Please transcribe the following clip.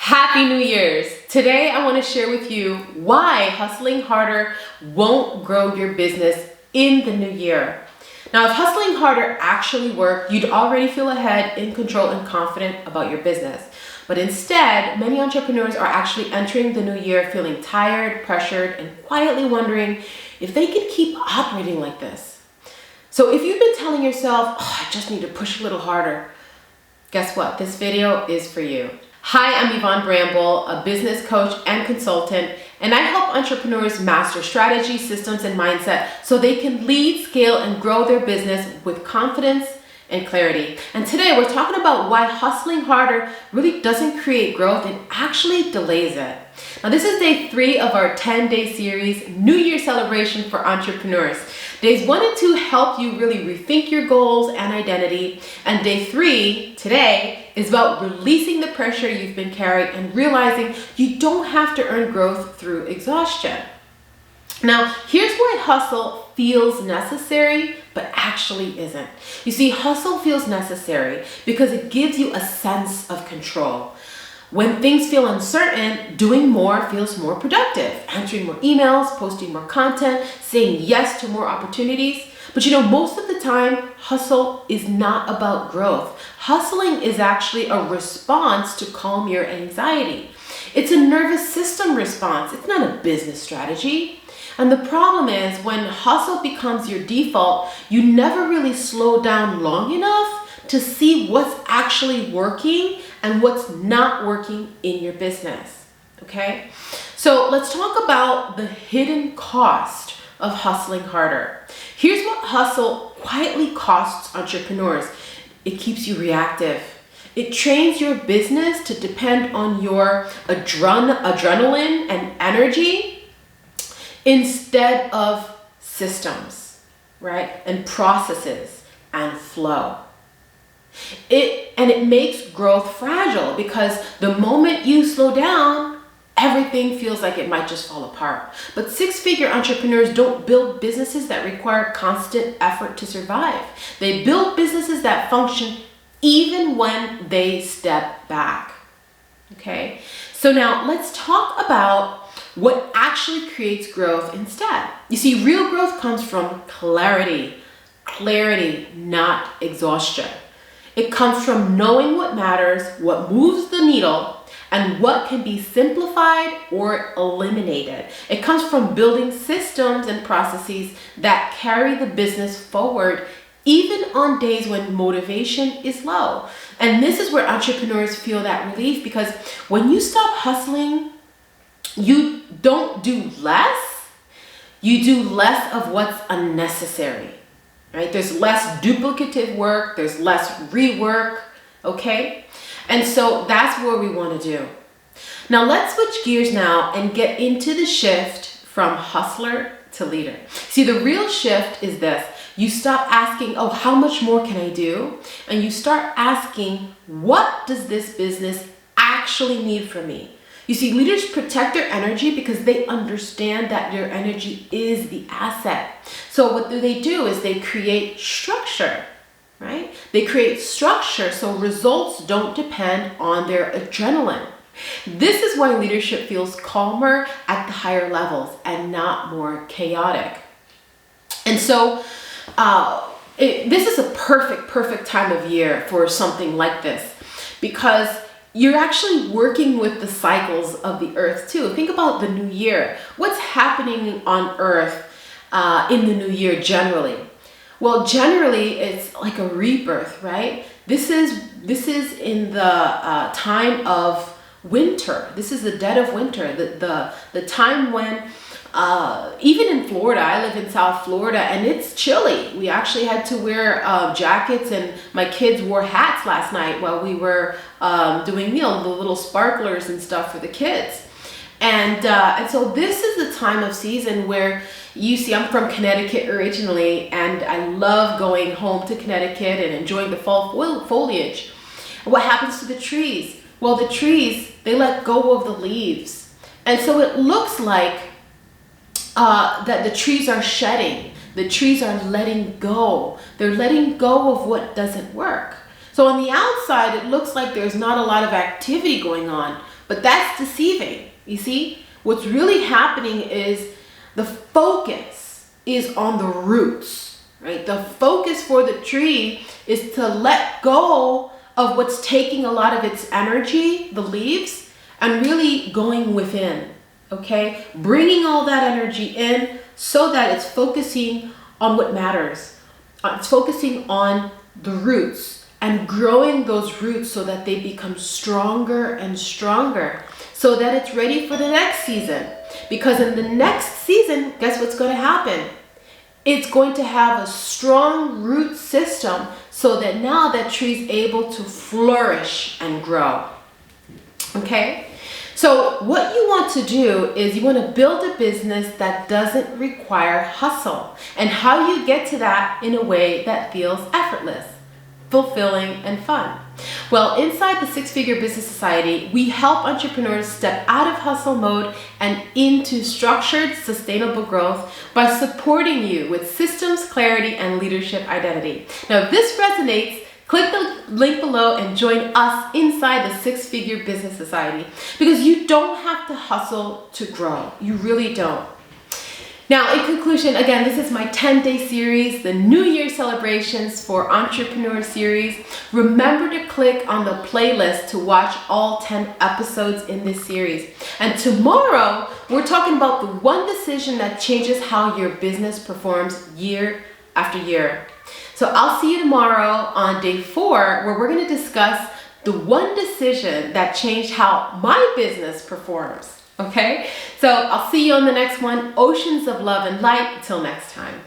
Happy New Year's! Today I want to share with you why hustling harder won't grow your business in the new year. Now, if hustling harder actually worked, you'd already feel ahead, in control, and confident about your business. But instead, many entrepreneurs are actually entering the new year feeling tired, pressured, and quietly wondering if they could keep operating like this. So if you've been telling yourself, I just need to push a little harder, guess what? This video is for you. Hi, I'm Yvonne Bramble, a business coach and consultant, and I help entrepreneurs master strategy, systems, and mindset so they can lead, scale, and grow their business with confidence and clarity. And today we're talking about why hustling harder really doesn't create growth and actually delays it. Now, this is day 3 of our 10-day series, New Year celebration for entrepreneurs. Days 1 and 2 help you really rethink your goals and identity. And day 3, today, is about releasing the pressure you've been carrying and realizing you don't have to earn growth through exhaustion. Now, here's why hustle feels necessary, but actually isn't. You see, hustle feels necessary because it gives you a sense of control. When things feel uncertain, doing more feels more productive. Answering more emails, posting more content, saying yes to more opportunities. But most of the time, hustle is not about growth. Hustling is actually a response to calm your anxiety. It's a nervous system response. It's not a business strategy. And the problem is when hustle becomes your default, you never really slow down long enough to see what's actually working and what's not working in your business, okay? So let's talk about the hidden cost of hustling harder. Here's what hustle quietly costs entrepreneurs. It keeps you reactive. It trains your business to depend on your adrenaline and energy instead of systems, right? And processes and flow. It makes growth fragile because the moment you slow down, everything feels like it might just fall apart. But 6-figure entrepreneurs don't build businesses that require constant effort to survive. They build businesses that function even when they step back. Okay? So now let's talk about what actually creates growth instead. You see, real growth comes from clarity. Clarity, not exhaustion. It comes from knowing what matters, what moves the needle, and what can be simplified or eliminated. It comes from building systems and processes that carry the business forward even on days when motivation is low. And this is where entrepreneurs feel that relief, because when you stop hustling, you don't do less, you do less of what's unnecessary. Right? There's less duplicative work, there's less rework, okay? And so that's what we want to do. Now let's switch gears now and get into the shift from hustler to leader. See, the real shift is this. You stop asking, how much more can I do? And you start asking, what does this business actually need from me? You see, leaders protect their energy because they understand that your energy is the asset. So what do? Is they create structure, right? They create structure so results don't depend on their adrenaline. This is why leadership feels calmer at the higher levels and not more chaotic. And so this is a perfect time of year for something like this, because you're actually working with the cycles of the earth too. Think about the new year. What's happening on earth in the new year generally? Well, generally it's like a rebirth, right? This is in the time of winter. This is the dead of winter, the time when even in Florida, I live in South Florida, and it's chilly. We actually had to wear jackets, and my kids wore hats last night while we were doing the little sparklers and stuff for the kids. And so this is the time of season where you see, I'm from Connecticut originally, and I love going home to Connecticut and enjoying the fall foliage. What happens to the trees? Well, the trees, they let go of the leaves. And so it looks like that the trees are shedding. The trees are letting go. They're letting go of what doesn't work. So on the outside, it looks like there's not a lot of activity going on. But that's deceiving. You see, what's really happening is the focus is on the roots, right? The focus for the tree is to let go of what's taking a lot of its energy, the leaves, and really going within, okay? Bringing all that energy in so that it's focusing on what matters. It's focusing on the roots and growing those roots so that they become stronger and stronger so that it's ready for the next season. Because in the next season, guess what's going to happen? It's going to have a strong root system so that now that tree's able to flourish and grow. Okay? So what you want to do is you want to build a business that doesn't require hustle. And how you get to that in a way that feels effortless, fulfilling, and fun. Well, inside the Six Figure Business Society, we help entrepreneurs step out of hustle mode and into structured, sustainable growth by supporting you with systems, clarity, and leadership identity. Now, if this resonates, click the link below and join us inside the Six Figure Business Society, because you don't have to hustle to grow. You really don't. Now, in conclusion, again, this is my 10-day series, the New Year Celebrations for Entrepreneur series. Remember to click on the playlist to watch all 10 episodes in this series. And tomorrow, we're talking about the one decision that changes how your business performs year after year. So I'll see you tomorrow on day 4, where we're going to discuss the one decision that changed how my business performs. Okay? So I'll see you on the next one. Oceans of love and light. Until next time.